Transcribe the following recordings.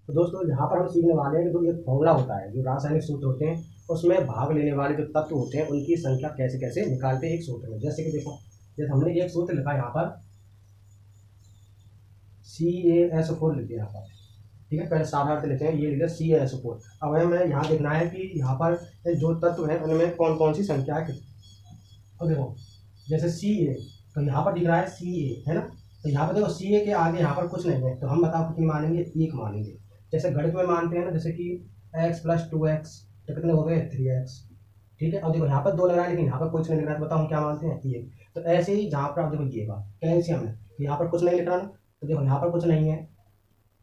तो दोस्तों यहाँ पर हम सीखने वाले हैं कि जो एक फॉर्मूला होता है, जो रासायनिक सूत्र होते हैं, उसमें भाग लेने वाले जो तत्व होते हैं उनकी संख्या कैसे कैसे निकालते हैं एक सूत्र में। जैसे कि देखो, जैसे हमने एक सूत्र लिखा यहाँ पर CaSO4 लिख दिया यहाँ पर, ठीक है। पहले साधारण अर्थ लेते हैं, ये लिख दिया CaSO4। अब हमें यहाँ देखना है कि यहाँ पर जो तत्व है उनमें कौन कौन सी संख्या है। और देखो जैसे Ca, तो यहाँ पर दिख रहा है Ca, है ना। तो यहाँ पर देखो Ca के आगे यहाँ पर कुछ नहीं है, तो हम बताओ कितनी मानेंगे, एक मानेंगे। जैसे गणित में मानते हैं ना, जैसे कि x + 2x, तो कितने हो गए 3x, ठीक है। अब देखो यहाँ पर 2 लग रहा है लेकिन यहाँ पर कुछ नहीं लिख रहा है, तो बताओ हम क्या मानते हैं, एक। तो ऐसे ही जहाँ पर आप देखो ये बात कैल्शियम है, तो यहाँ पर कुछ नहीं लिख रहा ना, तो देखो यहाँ पर कुछ नहीं है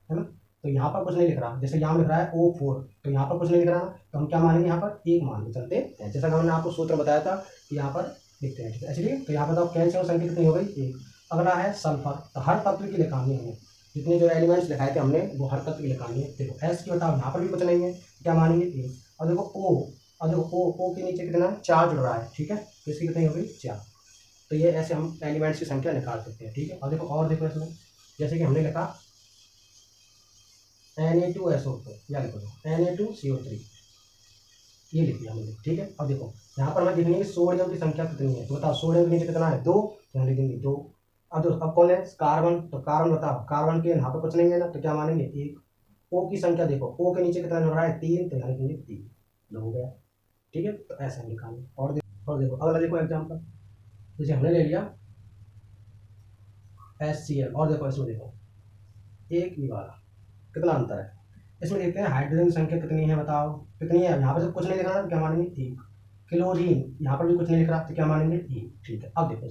ना। तो यहाँ पर कुछ नहीं लिख रहा, जैसे यहाँ लिख रहा है O4, तो यहाँ पर कुछ नहीं लिख रहा ना, तो हम क्या मानेंगे, यहाँ पर एक मान के चलते हैं। जैसा कि हमने आपको सूत्र बताया था कि यहाँ पर लिखते हैं, ठीक है। इसलिए तो यहाँ पर तो कैल्शियम संख्या कितनी हो गई, एक। अगला है सल्फर, तो हर तत्व की लिखानी है हमें, जितने जो एलिमेंट्स लिखाए थे हमने वो हर तत्व की लिखानी है। देखो एस की बताओ, यहाँ पर भी कुछ नहीं है, क्या मानेंगे, एक। और देखो ओ, और देखो ओ के नीचे कितना 4 जुड़ रहा है, ठीक है, तो इसकी कितनी हो गई 4। तो ये ऐसे हम एलिमेंट्स की संख्या निकाल सकते हैं, ठीक है। और देखो इसमें जैसे कि हमने लिखा Na2SO4, या लिखो Na2CO3, ये लिख दिया हमने, ठीक है। अब देखो यहाँ पर हमें देखनी है सोडियम की संख्या कितनी है, तो बताओ सोडियम के नीचे कितना है, 2, तो हम लिखेंगे 2। अब देखो अब कौन है, कार्बन, तो कार्बन बताओ, कार्बन के यहाँ पर कुछ नहीं है ना, तो क्या मानेंगे, एक। ओ की संख्या देखो, ओ के नीचे कितना जुड़ रहा है, 3, तो यहाँ लिखेंगे 3, 2 हो गया, ठीक है। तो ऐसा हम निकालेंगे। और देखो अगला देखो एग्जाम्पल, जैसे हमने ले लिया HCl, और देखो इसमें देखो एक ही वाला कितना अंतर है। इसमें देखते हैं हाइड्रोजन की संख्या कितनी है, बताओ कितनी है। यहाँ पर तो कुछ नहीं लिख रहा, तो क्या मानेंगे, एक। क्लोरीन, यहाँ पर भी कुछ नहीं लिख रहा, तो क्या मानेंगे, एक, ठीक है। अब देखो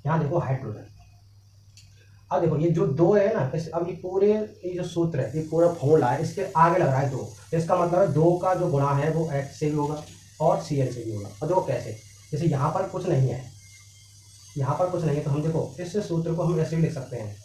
यहाँ देखो हाइड्रोजन, अब देखो ये जो 2 है ना, अब ये जो सूत्र है, ये पूरा फॉर्मूला है, इसके आगे लग रहा है 2, तो इसका मतलब है 2 का जो गुणा है वो H से भी होगा और Cl से भी होगा। और देखो कैसे, जैसे यहाँ पर कुछ नहीं है, यहाँ पर कुछ नहीं है, तो हम देखो इस सूत्र को हम ऐसे भी लिख सकते हैं,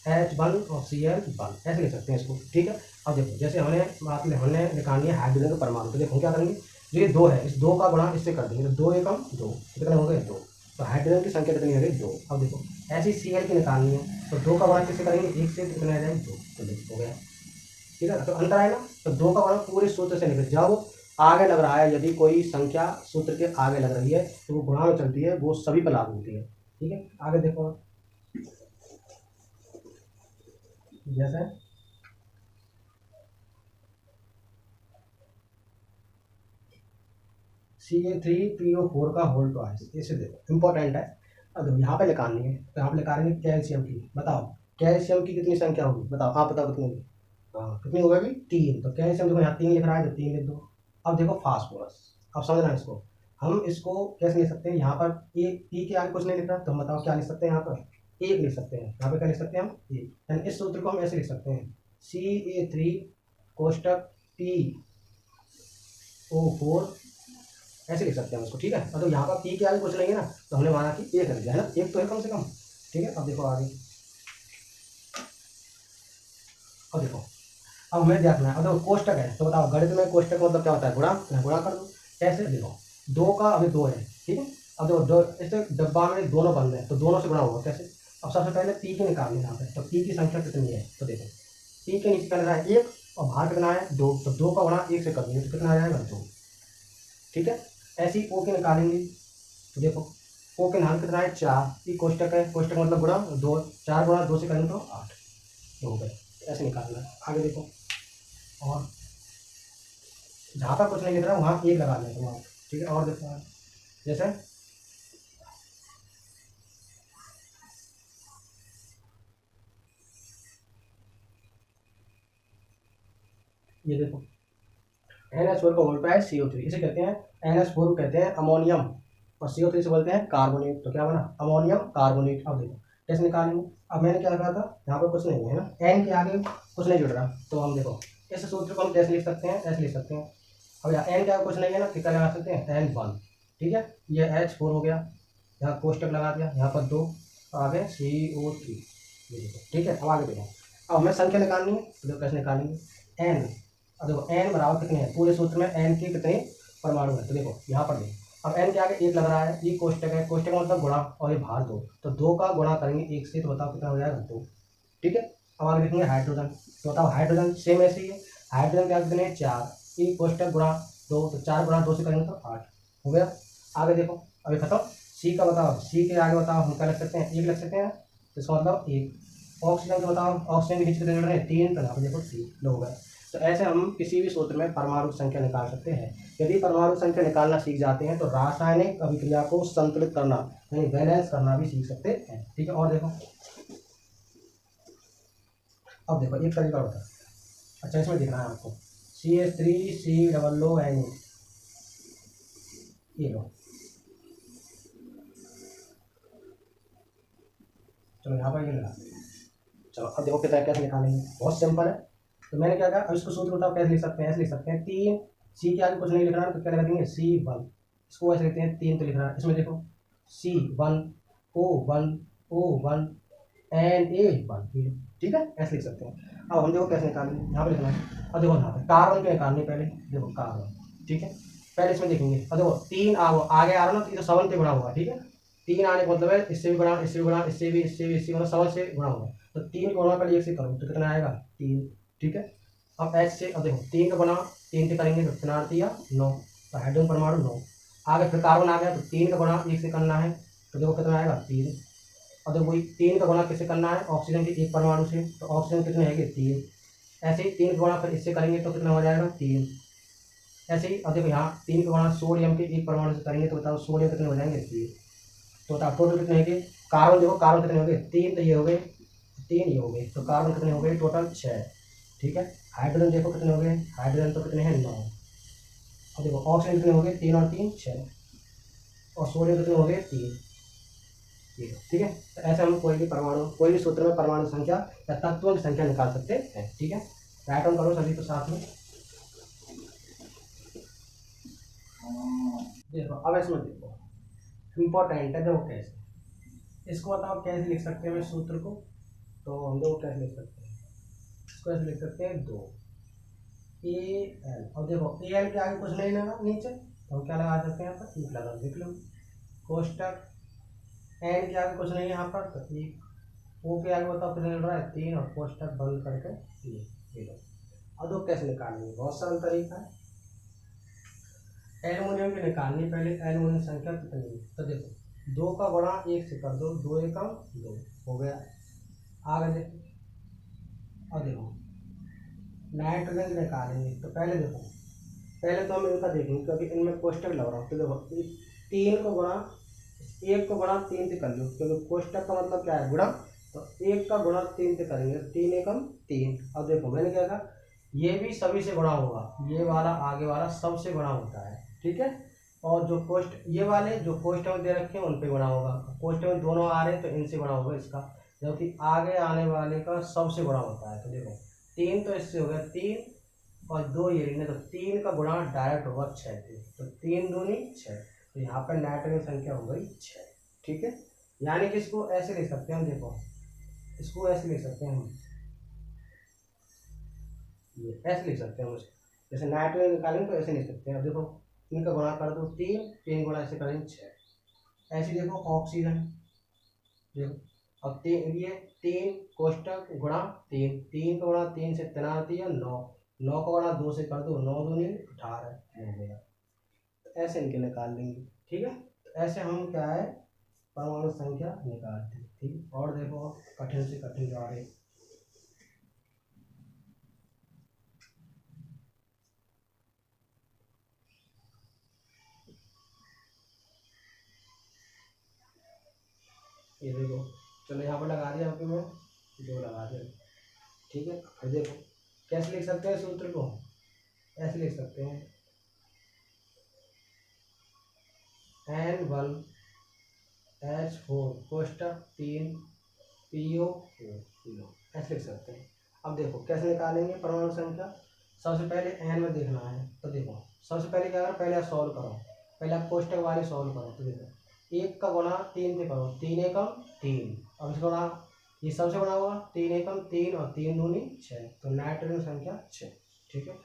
H1 और Cl1, ऐसे लिख सकते हैं इसको, ठीक है। अब देखो जैसे हमने निकालनी है हाइड्रोजन का परमाणु, तो देखो हम क्या करेंगे, जो ये 2 है, इस 2 का गुणा इससे कर देंगे, तो 2 एकम 2, कितने हो गए 2, तो हाइड्रोजन की संख्या कितनी हो गई 2। अब देखो ऐसी Cl की निकालनी है, तो 2 का गुणा किससे करेंगे, 1 से, कितने आ जाएंगे 2, तो देखो हो गया, ठीक है ना। तो अंतर है ना, तो 2 का गुणा पूरे सूत्र से निकल, जब आगे लग रहा है, यदि कोई संख्या सूत्र के आगे लग रही है तो वो गुणा में चलती है, वो सभी पर लागू होती है, ठीक है। आगे देखो जैसे Ca3PO4 का होल ट्वाइस, इसे देखो इंपॉर्टेंट है। अब देखो यहाँ पे निकालनी है, तो यहाँ पे निकालेंगे कैल्शियम की, बताओ कैल्शियम की कितनी संख्या होगी, बताओ आप बताओ कितनी होगी, हाँ कितनी हो गई 3, तो कैल्शियम देखो यहाँ 3 लिख रहा है, तो 3 लिख दो। अब देखो फास्फोरस, अब समझना इसको, हम इसको कैसे लिख सकते हैं, यहाँ पर E के आगे कुछ नहीं लिख रहा, तो हम बताओ क्या लिख सकते हैं, यहाँ पर 1 लिख सकते हैं, यहाँ पे क्या लिख सकते हैं हम 1, यानी इस सूत्र को हम ऐसे लिख सकते हैं, Ca3 कोष्टक PO4, ऐसे लिख सकते हैं उसको, ठीक है। और तो यहाँ पर पी के आगे कुछ नहीं है ना, तो हमने माना कि एक लग गया है ना, एक तो है कम से कम, ठीक है। अब देखो आगे, अब देखो अब हमें देखना है, अब देखो कोष्टक है, तो बताओ गणित में कोष्टक मतलब क्या होता है, गुणा, गुणा कर दो। कैसे, देखो 2 का अभी 2 है, ठीक है। अब देखो दो, इस डब्बा में दोनों बंद है, तो दोनों से गुणा होगा, कैसे। अब सबसे पहले पी की निकालनी है यहाँ पे, तो पी की संख्या कितनी है, तो देखो पी के नीचे क्या लग रहा है 1, और बाहर कितना है 2, तो 2 का गुणा 1 से कर देंगे, तो कितना आ जाएगा 2, ठीक है। ऐसे ही ओ के निकालेंगे, तो देखो ओ के नाम कितना है 4, ये कोष्टक है, कोष्टक मतलब गुणा 2, 4 गुणा 2 से करेंगे तो 8, हो गए, ऐसे निकालना है। आगे देखो, और जहाँ पर कुछ नहीं लिख रहा वहाँ 1 लगा दें वहाँ, ठीक है। और देखो जैसे ये देखो NH4 का उल्टा है CO3, इसे कहते हैं NH4 कहते हैं अमोनियम, और CO3 से बोलते हैं कार्बोनेट, तो क्या बना अमोनियम कार्बोनेट। अब देखो कैसे निकालेंगे, अब मैंने क्या कहा था, यहाँ पर कुछ नहीं है ना, N के आगे कुछ नहीं जुड़ रहा, तो हम देखो इस सूत्र को हम कैसे लिख सकते हैं, ऐसे लिख सकते हैं। अब यहाँ N के आगे कुछ नहीं है ना, तो क्या लगा सकते हैं N1, ठीक है। ये H4 हो गया, यहाँ कोष्टक लगा दिया, यहाँ पर 2, आगे CO3, ये देखो, ठीक है। अब आगे देखो, अब हमें संख्या निकालनी है, तो देखो कैसे निकालेंगे, N, अब देखो n बराबर कितने हैं, पूरे सूत्र में n के कितने परमाणु है, तो देखो यहाँ पर देखो अब n के आगे 1 लग रहा है, ये कोष्टक है, कोष्टक मतलब गुणा, और ये भार 2, तो 2 का गुणा करेंगे 1 से, तो बताओ कितना हो जाएगा 2, ठीक है। अब आगे देखेंगे हाइड्रोजन। तो बताओ हाइड्रोजन सेम ऐसे ही है, हाइड्रोजन क्या कितने हैं 4, ई कोष्टक गुणा 2, तो 4 गुणा 2 से करेंगे तो 8 हो गया। आगे देखो अभी खत्म। सी का बताओ, सी के आगे बताओ हम क्या लग सकते हैं, 1 लग सकते हैं, तो इसका मतलब 1। ऑक्सीजन का बताओ, ऑक्सीजन के नीचे कितने रहे हैं 3, तो यहाँ पर देखो 3 हो गया। तो ऐसे हम किसी भी सूत्र में परमाणु संख्या निकाल सकते हैं। यदि परमाणु संख्या निकालना सीख जाते हैं तो रासायनिक अभिक्रिया को संतुलित करना यानी बैलेंस करना भी सीख सकते हैं। ठीक है, और देखो अब देखो एक तरीका होता है, अच्छा इसमें दिख रहा है आपको CH3COO, ये लो, चलो यहाँ पर ये लगा। चलो अब देखो कितना कैसे निकालेंगे, बहुत सिंपल है। तो मैंने क्या कहा, अब इसको सूत्र बताओ कैसे लिख सकते हैं, ऐसे लिख सकते हैं 3, सी के आगे कुछ नहीं लिख रहा है तो क्या लगा देंगे C1, इसको ऐसे लिखते हैं 3 तो लिख रहा है, इसमें देखो C1O1 Na1, ठीक है ऐसे लिख सकते हैं। अब हम देखो कैसे निकालेंगे, यहाँ पे लिखना है। अब देखो यहाँ पे कार्बन के निकालने पहले, देखो कार्बन, ठीक है पहले इसमें देखेंगे। अब देखो 3 आगे आ रहा ना, तो ये तो 7 से गुणा होगा, ठीक है 3 आने का मतलब है इससे भी गुणा, इससे भी गुणा, इससे भी, इससे भी, इससे गुणा, 7 से गुणा होगा। तो 3 को गुणा पहले 1 से करो तो कितना आएगा 3, ठीक है। अब एच से, अब देखो 3 का गुणा 3 से करेंगे तो कितना आती है 9, तो हाइड्रोजन परमाणु 9। आगे फिर कार्बन आ गया तो 3 का गुणा 1 से करना है, तो देखो कितना आएगा 3। और देखो वही 3 का गुणा किससे करना है, ऑक्सीजन के एक परमाणु से, तो ऑक्सीजन कितने हैं 3। ऐसे ही 3 का गुणा फिर इससे करेंगे तो कितना हो जाएगा 3। ऐसे ही अब देखो यहाँ 3 का गुणा सोडियम के एक परमाणु से करेंगे तो बताओ सोडियम कितने हो जाएंगे 3। तो बताओ टोटल कितने हैं, कार्बन देखो कार्बन कितने हो गए 3, तो ये हो गए 3, ये हो गए, तो कार्बन कितने हो गए टोटल 6, ठीक है। हाइड्रोजन देखो कितने हो गए, हाइड्रोजन तो कितने हैं 9। अब देखो ऑक्सीजन कितने हो गए 3 और 3 6, और सोडियम कितने हो गए 3, ये ठीक है। तो ऐसे हम कोई भी परमाणु, कोई भी सूत्र में परमाणु संख्या या तत्वों की संख्या निकाल सकते हैं, ठीक है। राइट ऑन करो सभी को साथ में। देखो अब इसमें देखो इम्पोर्टेंट है, देखो कैसे इसको बताओ कैसे लिख सकते हैं सूत्र को। तो हम लोग कैसे लिख सकते हैं, इसको ऐसे लिख सकते हैं 2 AL, और देखो AL के आगे कुछ नहीं लगा नीचे, तो हम क्या लगा सकते हैं यहाँ पर 1 लगा, देख लो कोष्टक, एन के आगे कुछ नहीं है यहाँ पर तो 1, ओ के आगे बताओ कितने मिल रहा है 3, और कोष्टक बंद करके ये लो। अब दो कैसे निकालेंगे, बहुत सरल तरीका है। एल्युमिनियम के निकालने पहले एल्युमिनियम संख्या कितनी है, तो देखो 2 का गुणा 1 से कर दो, 2 एकम 2 हो गया। आगे देखो, अब देखो नाइट्रोजन निकालेंगे तो पहले देखो, पहले तो हम इनका देखेंगे क्योंकि इनमें कोष्टक लग रहा है। तो देखो 3 को गुणा 1 को गुणा 3 से कर लो, क्योंकि कोष्टक का मतलब क्या है गुणा, तो 1 का गुणा 3 से करेंगे, 3 एकम 3। अब देखो मैंने क्या कहा, ये भी सभी से गुणा होगा, ये वाला आगे वाला सबसे गुणा होता है, ठीक है। और जो कोष्ट ये वाले जो कोष्टक दे रखे हैं उन पे गुणा होगा, कोष्टक में दोनों आ रहे हैं तो इनसे गुणा होगा इसका, जबकि आगे आने वाले का सबसे गुणा होता है। तो देखो 3 तो इससे हो गया 3, और 2 ये लेने, तो 3 का गुणा डायरेक्ट होगा 6 से, तो 3 दूनी 6, तो यहाँ पर नाइट्रोजन संख्या हो गई 6, ठीक है। यानी कि इसको ऐसे लिख सकते हैं, देखो इसको ऐसे लिख सकते हैं हम, ये ऐसे लिख सकते हैं उसको, जैसे नाइट्रोजन निकालेंगे तो ऐसे लिख सकते हैं। अब देखो इनका गुणा कर दो 3, 3 गुणा ऐसे करेंगे 6। ऐसे देखो ऑक्सीजन, देखो अब 3 ये 3 कोष्टक गुणा 3, 3 का गुणा 3 से 3 आती है 9, 9 का गुणा 2 से कर दो, 9 दूनी 18 हो गया। तो ऐसे इनके निकाल लेंगे, ठीक है। तो ऐसे हम क्या है परमाणु संख्या निकालते हैं, ठीक। और देखो कठिन से कठिन जा रहे, ये देखो चलो यहाँ पर लगा दिया आपके मैं 2 लगा दिया, ठीक है। अब देखो कैसे लिख सकते हैं सूत्र को, ऐसे लिख सकते हैं N1 H4 कोष्टक 3 PO4, ऐसे लिख सकते हैं। अब देखो कैसे निकालेंगे परमाणु संख्या, सबसे पहले एन में देखना है। तो देखो सबसे पहले क्या करो, पहले आप सॉल्व करो, पहले आप कोष्टक वाले सॉल्व करो। तो देखो 1 का गुणा 3 से करो, 3 एकम 3, अब इसका गुणा ये सबसे बड़ा होगा 3 एकम 3, और 3 दूनी 6, तो नाइट्रोजन संख्या 6, ठीक है।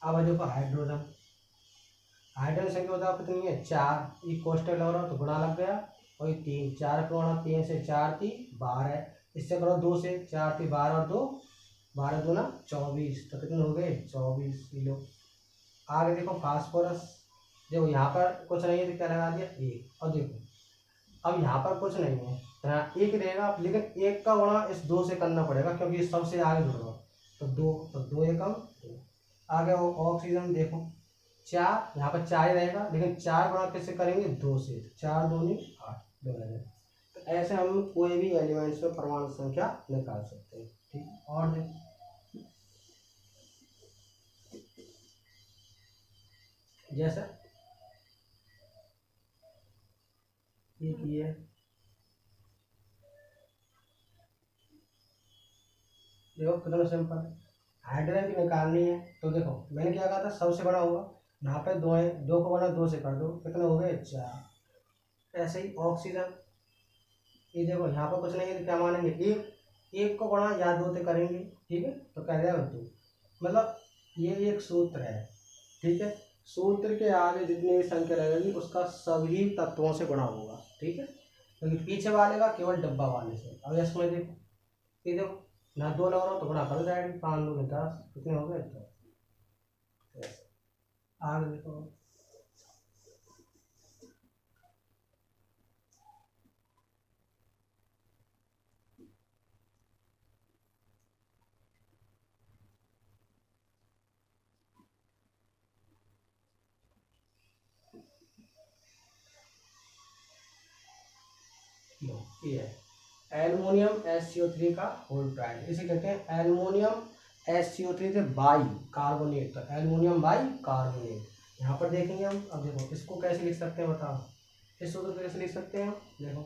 अब देखो हाइड्रोजन, हाइड्रोजन संख्या बताओ कितनी है 4, ये कोष्टक लग रहा तो गुणा लग गया, और ये 3, 4 का गुणा 3 से 4 3 12 है, इससे करो 2 से 4 3 12 और 2 12 दूना 24, तो कितने हो गए 24 किलो। आगे देखो फास्फोरस, देखो यहाँ पर कुछ नहीं है तो क्या लगा दिया 1, और देखो अब यहाँ पर कुछ नहीं है तो यहाँ 1 रहेगा, लेकिन 1 का गुणा इस 2 से करना पड़ेगा क्योंकि इस सबसे आगे जुड़ रहा हो, तो 2, तो 2 एकम 2। आगे ऑक्सीजन देखो 4, यहाँ पर 4 ही रहेगा, लेकिन 4 गुणा किससे करेंगे 2 से, 4 दूनी 8, 2 रहेगा। तो ऐसे हम कोई भी एलिमेंट्स में परमाणु संख्या निकाल सकते हैं। ठीक, और देखो जैसे एक ये देखो कितना सिंपल है, हाइड्रोजन की निकालनी है तो देखो मैंने क्या कहा था सबसे बड़ा होगा, यहाँ पे 2 है, 2 को बना 2 से कर दो, कितने हो गए 4। ऐसे ही ऑक्सीजन, ये देखो यहाँ पर कुछ नहीं है तो क्या मानेंगे 1, 1 को गुणा या 2 से करेंगे, ठीक है, तो कह जाएगा 2। मतलब ये एक सूत्र है, ठीक है, सूत्र के आगे जितनी भी संख्या रहेगी उसका सभी तत्वों से गुणा होगा, ठीक है, क्योंकि पीछे वाले का केवल डब्बा वाले से। अब इसमें देखो, ये देखो ना 2 लग रहा हो तो गुणा कर जाएगी, 5 2 10, कितने हो गए 10। आगे देखो ये है एल्युमिनियम SCO3 का होल प्राइड, इसे कहते हैं एल्युमिनियम SCO3 से बाई कार्बोनेट, तो एल्युमिनियम बाई कार्बोनेट। यहाँ पर देखेंगे हम, अब देखो इसको कैसे लिख सकते हैं बताओ, इस सूत्र को कैसे लिख सकते हैं देखो,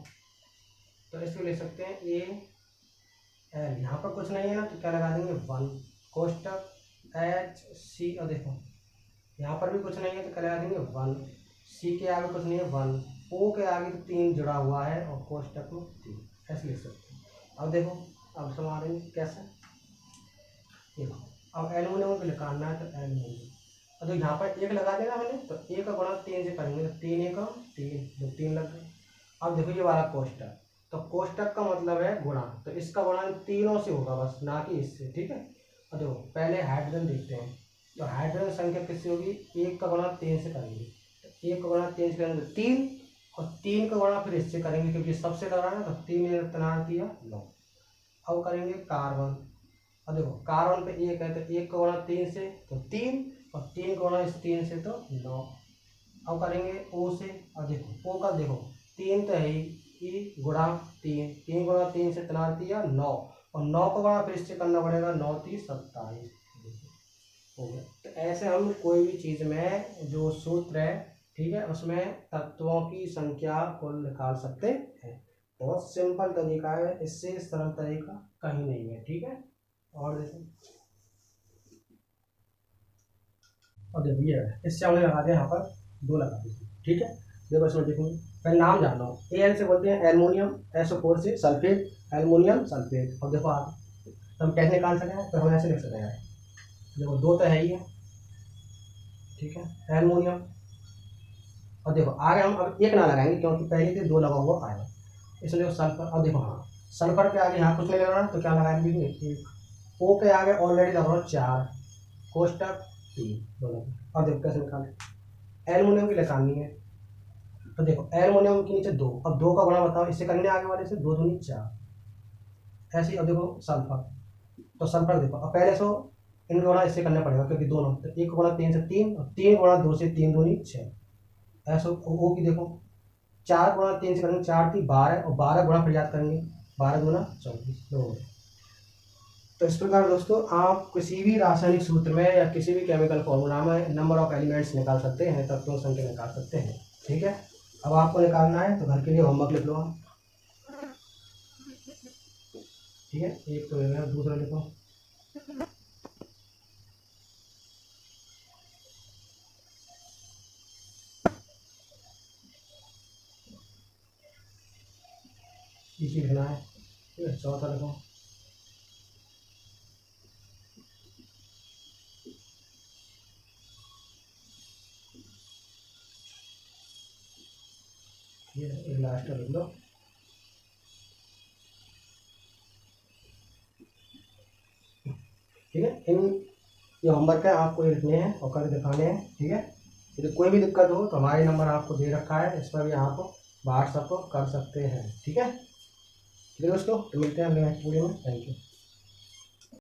तो इसको लिख सकते हैं AL, यहाँ पर कुछ नहीं है ना तो क्या लगा देंगे 1, कोष्टक HC, और देखो यहाँ पर भी कुछ नहीं है तो क्या लगा देंगे 1, C के आगे कुछ नहीं है 1, O के आगे तो 3 जुड़ा हुआ है और कोष्टक में 3, ऐसे लिख सकते हैं। अब देखो अब संभालेंगे कैसे, देखो अब एल्युमिनियम को निकालना है तो एल्युमिनियम, और तो यहाँ पर 1 लगा देना मैंने, तो 1 का गुणा 3 से करेंगे तो 3 1 3, 3 लग गए। अब देखो ये वाला कोष्टक, तो कोष्टक का मतलब है गुणा, तो इसका गुणा तीनों से होगा बस, ना कि इससे, ठीक है। और देखो पहले हाइड्रोजन देखते हैं, तो हाइड्रोजन संख्या किससे होगी, 1 का गुणा 3 से करेंगे, तो 1 का गुणा 3 से करेंगे तो 3, और 3 का गुणा फिर इससे करेंगे क्योंकि सबसे लगा है, तो 3 तना दिया 9। अब करेंगे कार्बन, और देखो कार्बन पे 1 है तो 1 का गुणा 3 से तो 3, और 3 का गुणा इस 3 से तो 9। अब करेंगे O से, और देखो O का देखो 3 तो है ही, गुणा 3, 3 गुणा 3 से तना दिया 9, और 9 का गुणा फिर इससे करना पड़ेगा, 9 3 27 हो गया। तो ऐसे हम कोई भी चीज़ में जो सूत्र है, ठीक है, उसमें तत्वों की संख्या को निकाल सकते हैं। बहुत सिंपल तरीका है, इससे सरल तरीका कहीं नहीं है, ठीक है। और देखो, और देखो ये है, इससे हमने लगा दिया यहाँ पर 2 लगा दिए, ठीक है। देखो इसमें देखो पहले नाम जान लो, Al से बोलते हैं एल्युमिनियम, SO4 से सल्फेट, एल्युमिनियम सल्फेट। और देखो आगे तो हम कैसे निकाल सकते हैं, तो हम ऐसे लिख सकते हैं, देखो 2 तो है ही है, ठीक है, एल्युमिनियम, और देखो आगे हम अब 1 ना लगाएंगे क्योंकि पहले से 2 लगा हुआ आएगा, इसलिए देखो सल्फर, और देखो हाँ सल्फर के आगे यहाँ कुछ नहीं लगाना तो क्या लगाएंगे 1, O के आगे ऑलरेडी लगा रहा 4, कोष्टक 3 दोनों। अब देखो कैसे निकालें, एल्युमिनियम की निकालनी है, तो देखो एल्युमिनियम के नीचे 2, अब 2 का गुणा बताओ इससे करेंगे आगे वाले से, 2 दूनी 4, ऐसे ही। अब देखो सल्फर, तो सल्फर देखो अब पहले सो इनका गुणा इससे करना पड़ेगा क्योंकि दोनों, तो 1 गुणा 3 से 3, और 3 गुणा 2 से 3 दूनी 6, ऐसा। O की देखो 4 गुणा 3 से करेंगे 4 3 12, और 12 गुणा फिर याद करेंगे 12 गुणा 24 2। तो इस प्रकार दोस्तों आप किसी भी रासायनिक सूत्र में या किसी भी केमिकल फॉर्मूला में नंबर ऑफ एलिमेंट्स निकाल सकते हैं, तत्वों की संख्या निकाल सकते हैं, ठीक है। अब आपको निकालना है तो घर के लिए होमवर्क लिख लो आप, ठीक है, एक तो है दूसरा लिखो, इसी लिखना है, ठीक है, चौथा लिखो, ये एक लास्ट लिख लो, इन ये होमवर्क है, आपको ये लिखने हैं और कर दिखाने हैं। ठीक है, यदि कोई भी दिक्कत हो तो हमारे नंबर आपको दे रखा है, इस पर भी आप व्हाट्सअप कर सकते हैं। ठीक है दोस्तों, तो मिलते हैं अगले नेक्स्ट वीडियो में। Thank you.